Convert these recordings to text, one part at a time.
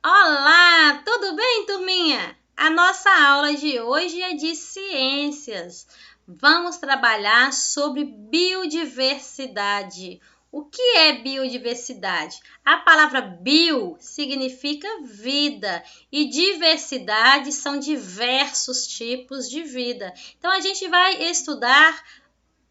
Olá, tudo bem, turminha? A nossa aula de hoje é de ciências. Vamos trabalhar sobre biodiversidade. O que é biodiversidade? A palavra bio significa vida e diversidade são diversos tipos de vida. Então, a gente vai estudar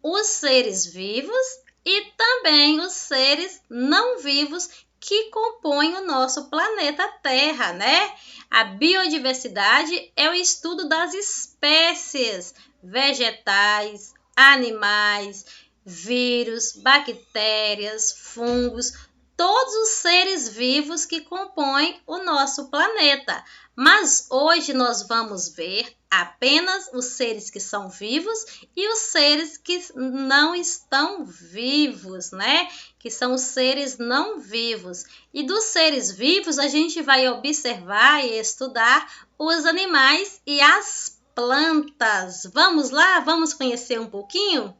os seres vivos e também os seres não vivos que compõem o nosso planeta Terra, né? A biodiversidade é o estudo das espécies vegetais, animais, vírus, bactérias, fungos, todos os seres vivos que compõem o nosso planeta. Mas hoje nós vamos ver apenas os seres que são vivos e os seres que não estão vivos, né? Que são os seres não vivos. E dos seres vivos, a gente vai observar e estudar os animais e as plantas. Vamos lá? Vamos conhecer um pouquinho?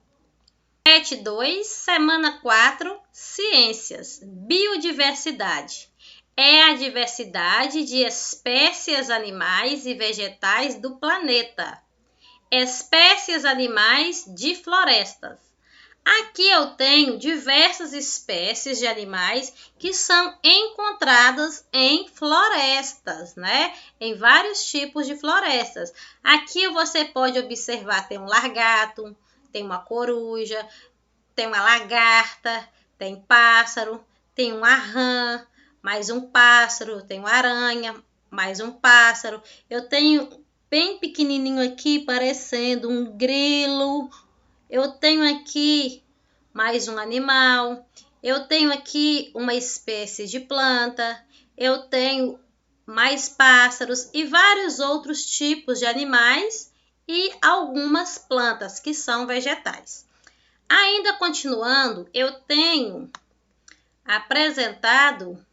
7.2, semana 4, Ciências, Biodiversidade. É a diversidade de espécies animais e vegetais do planeta. Espécies animais de florestas. Aqui eu tenho diversas espécies de animais que são encontradas em florestas, né? Em vários tipos de florestas. Aqui você pode observar, tem um largato, tem uma coruja, tem uma lagarta, tem pássaro, tem uma rã, mais um pássaro, tem uma aranha, mais um pássaro. Eu tenho bem pequenininho aqui, parecendo um grilo. Eu tenho aqui mais um animal. Eu tenho aqui uma espécie de planta. Eu tenho mais pássaros e vários outros tipos de animais e algumas plantas que são vegetais. Ainda continuando, eu tenho apresentado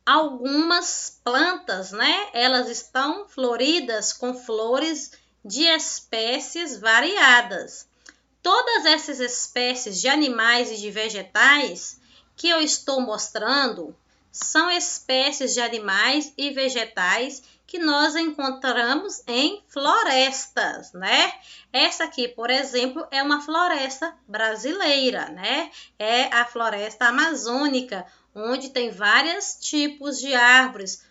algumas plantas, né? Elas estão floridas com flores de espécies variadas. Todas essas espécies de animais e de vegetais que eu estou mostrando são espécies de animais e vegetais que nós encontramos em florestas, né? Essa aqui, por exemplo, é uma floresta brasileira, né? É a floresta amazônica, onde tem vários tipos de árvores.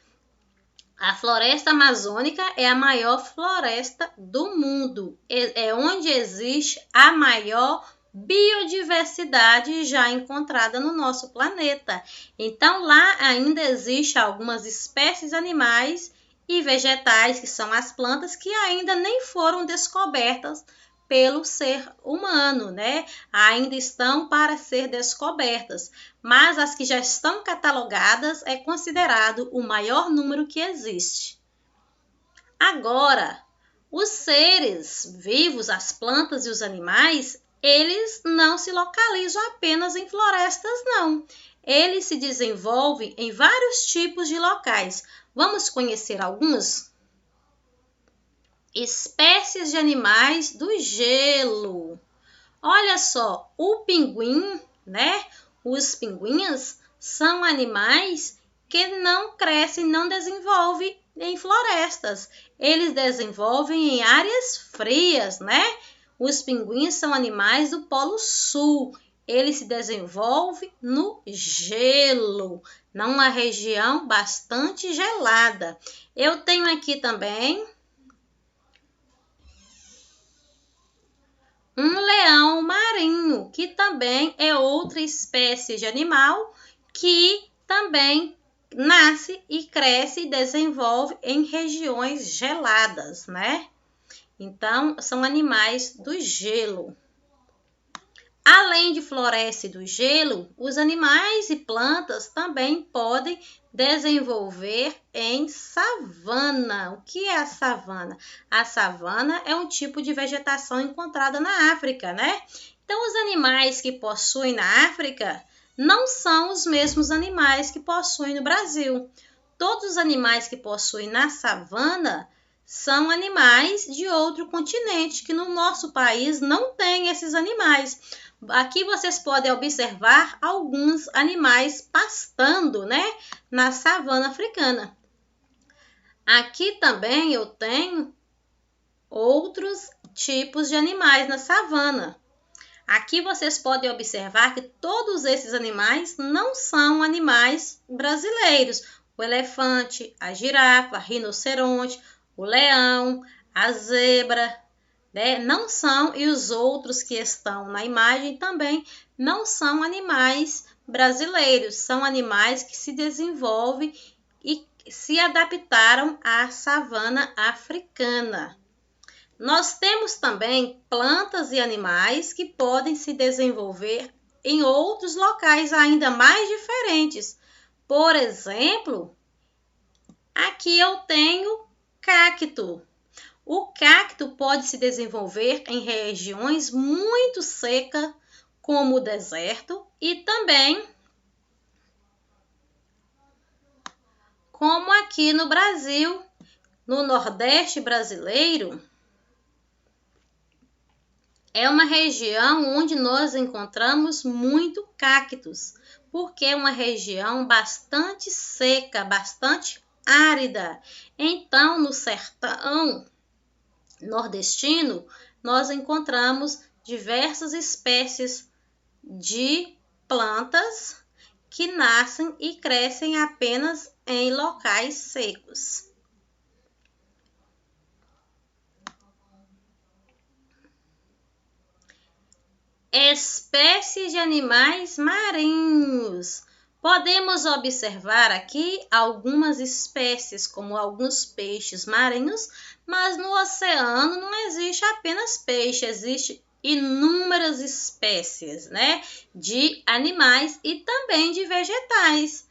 A floresta amazônica é a maior floresta do mundo, é onde existe a maior biodiversidade já encontrada no nosso planeta. Então, lá ainda existe algumas espécies animais e vegetais, que são as plantas, que ainda nem foram descobertas pelo ser humano, né? Ainda estão para ser descobertas, mas as que já estão catalogadas é considerado o maior número que existe. Agora, os seres vivos, as plantas e os animais, eles não se localizam apenas em florestas, não. Eles se desenvolvem em vários tipos de locais. Vamos conhecer alguns? Espécies de animais do gelo. Olha só, o pinguim, né? Os pinguins são animais que não crescem, não desenvolvem em florestas. Eles desenvolvem em áreas frias, né? Os pinguins são animais do Polo Sul. Ele se desenvolve no gelo, numa região bastante gelada. Eu tenho aqui também um leão marinho, que também é outra espécie de animal que também nasce e cresce e desenvolve em regiões geladas, né? Então, são animais do gelo. Além de floresta e do gelo, os animais e plantas também podem desenvolver em savana. O que é a savana? A savana é um tipo de vegetação encontrada na África, né? Então, os animais que possuem na África não são os mesmos animais que possuem no Brasil. Todos os animais que possuem na savana são animais de outro continente, que no nosso país não tem esses animais. Aqui vocês podem observar alguns animais pastando, né, na savana africana. Aqui também eu tenho outros tipos de animais na savana. Aqui vocês podem observar que todos esses animais não são animais brasileiros. O elefante, a girafa, rinoceronte, o leão, a zebra, né? Não são, e os outros que estão na imagem também não são animais brasileiros. São animais que se desenvolvem e se adaptaram à savana africana. Nós temos também plantas e animais que podem se desenvolver em outros locais ainda mais diferentes. Por exemplo, aqui eu tenho cacto. O cacto pode se desenvolver em regiões muito secas, como o deserto, e também como aqui no Brasil, no Nordeste brasileiro. É uma região onde nós encontramos muito cactos, porque é uma região bastante seca, bastante árida. Então, no sertão nordestino, nós encontramos diversas espécies de plantas que nascem e crescem apenas em locais secos. Espécies de animais marinhos. Podemos observar aqui algumas espécies, como alguns peixes marinhos, mas no oceano não existe apenas peixe, existe inúmeras espécies, né, de animais e também de vegetais.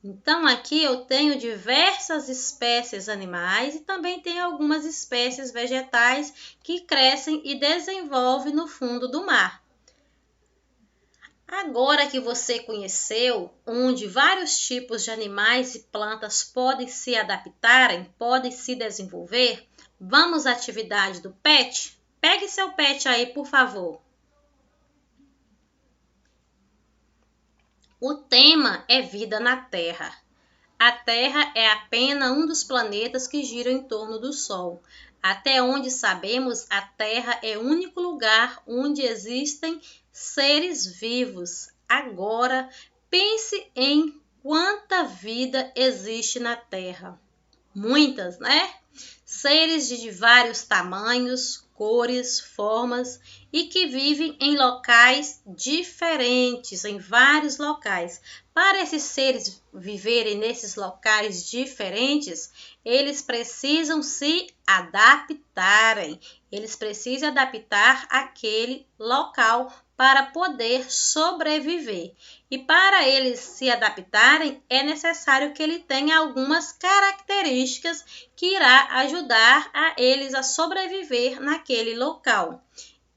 Então, aqui eu tenho diversas espécies animais e também tenho algumas espécies vegetais que crescem e desenvolvem no fundo do mar. Agora que você conheceu onde vários tipos de animais e plantas podem se adaptarem, podem se desenvolver, vamos à atividade do PET? Pegue seu PET aí, por favor. O tema é vida na Terra. A Terra é apenas um dos planetas que giram em torno do Sol. Até onde sabemos, a Terra é o único lugar onde existem seres vivos. Agora, pense em quanta vida existe na Terra. Muitas, né? Seres de vários tamanhos, cores, formas e que vivem em locais diferentes, em vários locais. Para esses seres viverem nesses locais diferentes, eles precisam se adaptarem. Eles precisam adaptar aquele local para poder sobreviver. E para eles se adaptarem, é necessário que ele tenha algumas características que irá ajudar a eles a sobreviver naquele local.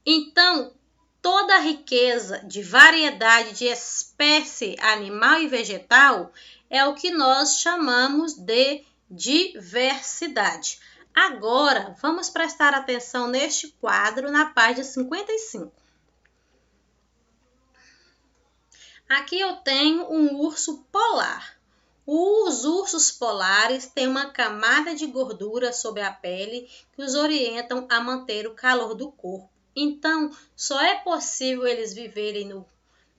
Então, toda a riqueza de variedade de espécie animal e vegetal é o que nós chamamos de diversidade. Agora, vamos prestar atenção neste quadro na página 55. Aqui eu tenho um urso polar. Os ursos polares têm uma camada de gordura sobre a pele que os orientam a manter o calor do corpo. Então, só é possível eles viverem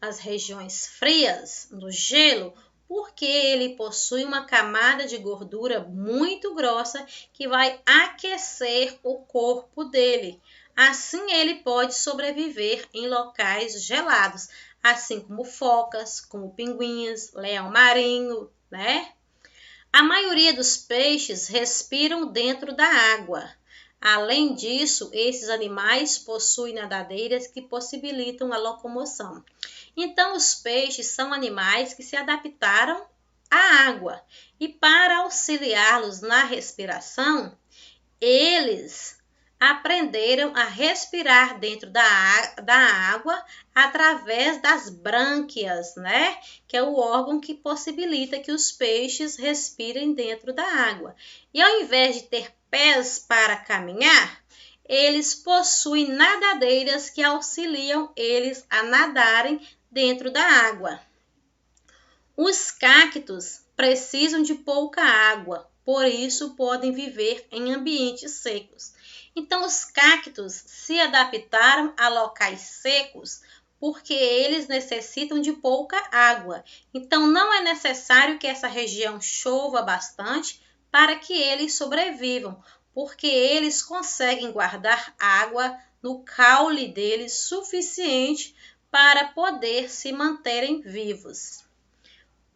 nas regiões frias, no gelo, porque ele possui uma camada de gordura muito grossa que vai aquecer o corpo dele. Assim, ele pode sobreviver em locais gelados, assim como focas, como pinguins, leão marinho, né? A maioria dos peixes respiram dentro da água. Além disso, esses animais possuem nadadeiras que possibilitam a locomoção. Então, os peixes são animais que se adaptaram à água. E para auxiliá-los na respiração, eles aprenderam a respirar dentro da água através das brânquias, né? Que é o órgão que possibilita que os peixes respirem dentro da água. E ao invés de ter pés para caminhar, eles possuem nadadeiras que auxiliam eles a nadarem dentro da água. Os cactos precisam de pouca água, por isso podem viver em ambientes secos. Então, os cactos se adaptaram a locais secos porque eles necessitam de pouca água. Então, não é necessário que essa região chova bastante para que eles sobrevivam, porque eles conseguem guardar água no caule deles suficiente para poder se manterem vivos.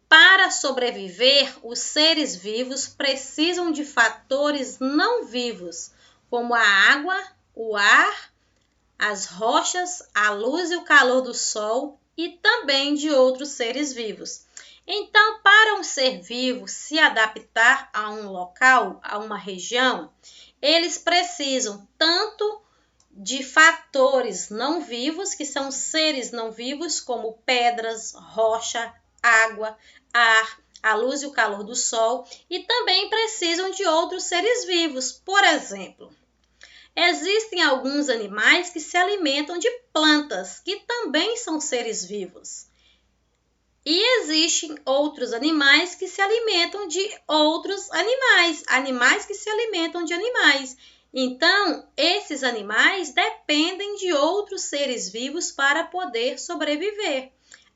Para sobreviver, os seres vivos precisam de fatores não vivos, como a água, o ar, as rochas, a luz e o calor do sol e também de outros seres vivos. Então, para um ser vivo se adaptar a um local, a uma região, eles precisam tanto de fatores não vivos, que são seres não vivos, como pedras, rocha, água, ar, a luz e o calor do sol, e também precisam de outros seres vivos. Por exemplo, existem alguns animais que se alimentam de plantas, que também são seres vivos. E existem outros animais que se alimentam de outros animais, animais que se alimentam de animais. Então, esses animais dependem de outros seres vivos para poder sobreviver.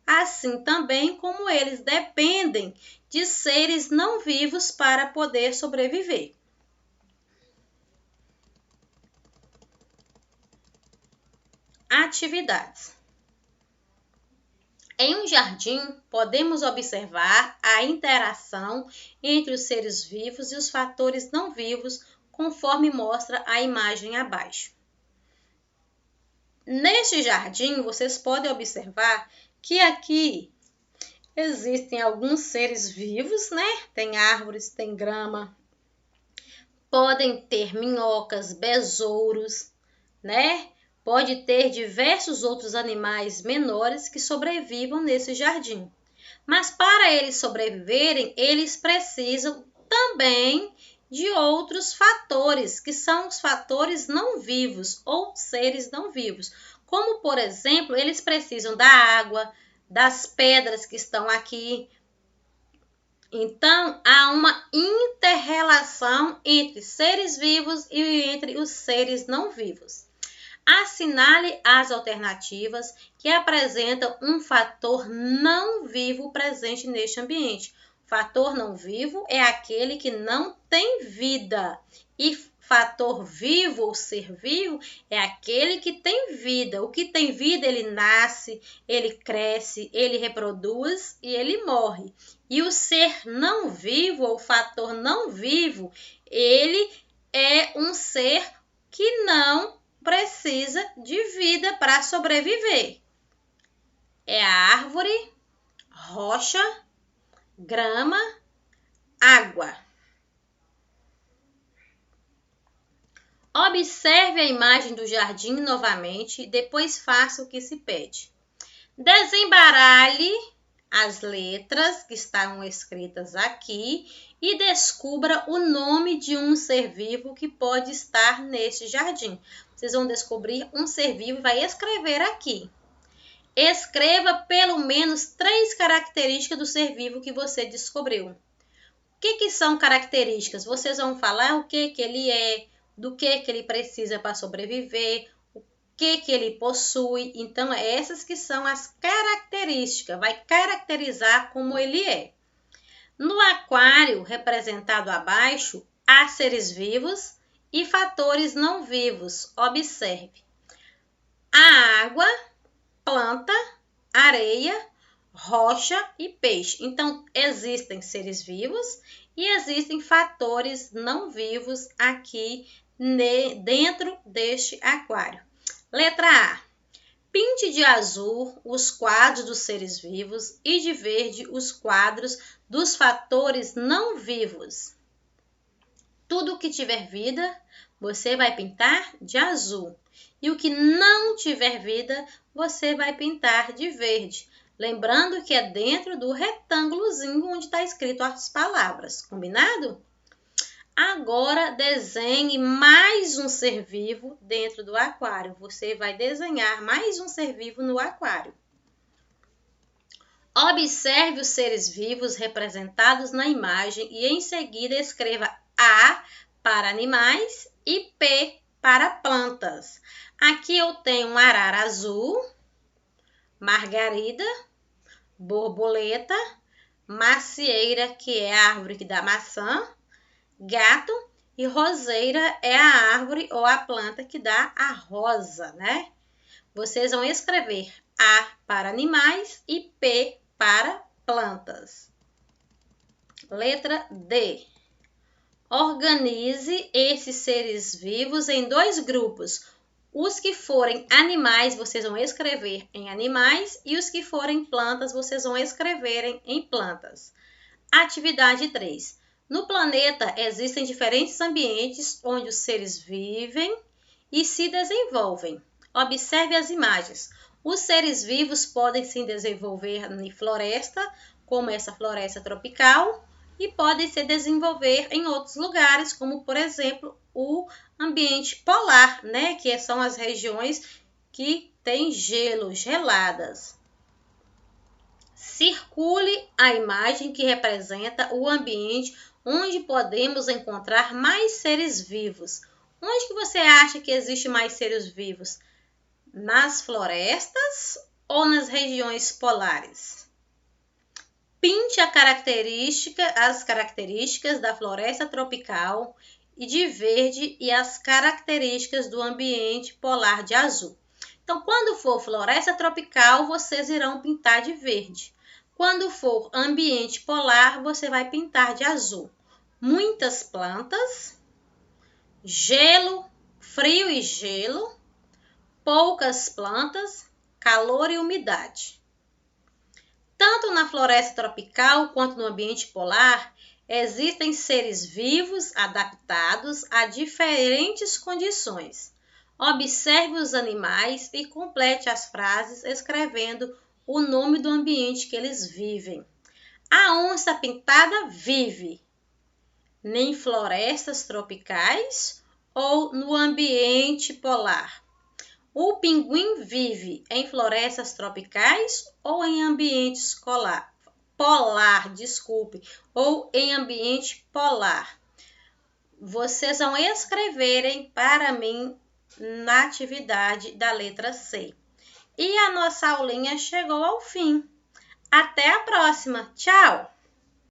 Assim também como eles dependem de seres não vivos para poder sobreviver. Atividades. Em um jardim, podemos observar a interação entre os seres vivos e os fatores não vivos, conforme mostra a imagem abaixo. Neste jardim, vocês podem observar que aqui existem alguns seres vivos, né? Tem árvores, tem grama, podem ter minhocas, besouros, né? Pode ter diversos outros animais menores que sobrevivam nesse jardim. Mas para eles sobreviverem, eles precisam também de outros fatores, que são os fatores não vivos ou seres não vivos. Como, por exemplo, eles precisam da água, das pedras que estão aqui. Então, há uma inter-relação entre seres vivos e entre os seres não vivos. Assinale as alternativas que apresentam um fator não vivo presente neste ambiente. Fator não vivo é aquele que não tem vida. E fator vivo ou ser vivo é aquele que tem vida. O que tem vida, ele nasce, ele cresce, ele reproduz e ele morre. E o ser não vivo ou fator não vivo, ele é um ser que não precisa de vida para sobreviver. É a árvore, rocha, grama, água. Observe a imagem do jardim novamente e depois faça o que se pede. Desembaralhe as letras que estão escritas aqui e descubra o nome de um ser vivo que pode estar neste jardim. Vocês vão descobrir um ser vivo e vai escrever aqui. Escreva pelo menos 3 características do ser vivo que você descobriu. O que são características? Vocês vão falar o que ele é, do que ele precisa para sobreviver, o que ele possui. Então, essas que são as características, vai caracterizar como ele é. No aquário, representado abaixo, há seres vivos e fatores não vivos. Observe. A água, planta, areia, rocha e peixe. Então, existem seres vivos e existem fatores não vivos aqui dentro deste aquário. Letra A. Pinte de azul os quadros dos seres vivos e de verde os quadros dos fatores não vivos. Tudo que tiver vida, você vai pintar de azul. E o que não tiver vida, você vai pintar de verde. Lembrando que é dentro do retângulozinho onde está escrito as palavras. Combinado? Agora, desenhe mais um ser vivo dentro do aquário. Você vai desenhar mais um ser vivo no aquário. Observe os seres vivos representados na imagem e em seguida escreva A para animais e P para plantas. Aqui eu tenho um arara azul, margarida, borboleta, macieira, que é a árvore que dá maçã, gato, e roseira é a árvore ou a planta que dá a rosa, né? Vocês vão escrever A para animais e P para plantas. Letra D. Organize esses seres vivos em 2 grupos. Os que forem animais, vocês vão escrever em animais, e os que forem plantas, vocês vão escrever em plantas. Atividade 3. No planeta existem diferentes ambientes onde os seres vivem e se desenvolvem. Observe as imagens. Os seres vivos podem se desenvolver em floresta, como essa floresta tropical, e podem se desenvolver em outros lugares, como, por exemplo, o ambiente polar, né? Que são as regiões que têm gelo, geladas. Circule a imagem que representa o ambiente onde podemos encontrar mais seres vivos. Onde que você acha que existe mais seres vivos? Nas florestas ou nas regiões polares? Pinte as características da floresta tropical e de verde e as características do ambiente polar de azul. Então, quando for floresta tropical, vocês irão pintar de verde. Quando for ambiente polar, você vai pintar de azul. Muitas plantas, gelo, frio e gelo, poucas plantas, calor e umidade. Tanto na floresta tropical quanto no ambiente polar, existem seres vivos adaptados a diferentes condições. Observe os animais e complete as frases escrevendo o nome do ambiente que eles vivem. A onça pintada vive em florestas tropicais ou no ambiente polar? O pinguim vive em florestas tropicais ou em ambientes ou em ambiente polar? Vocês vão escreverem para mim na atividade da letra C. E a nossa aulinha chegou ao fim. Até a próxima. Tchau!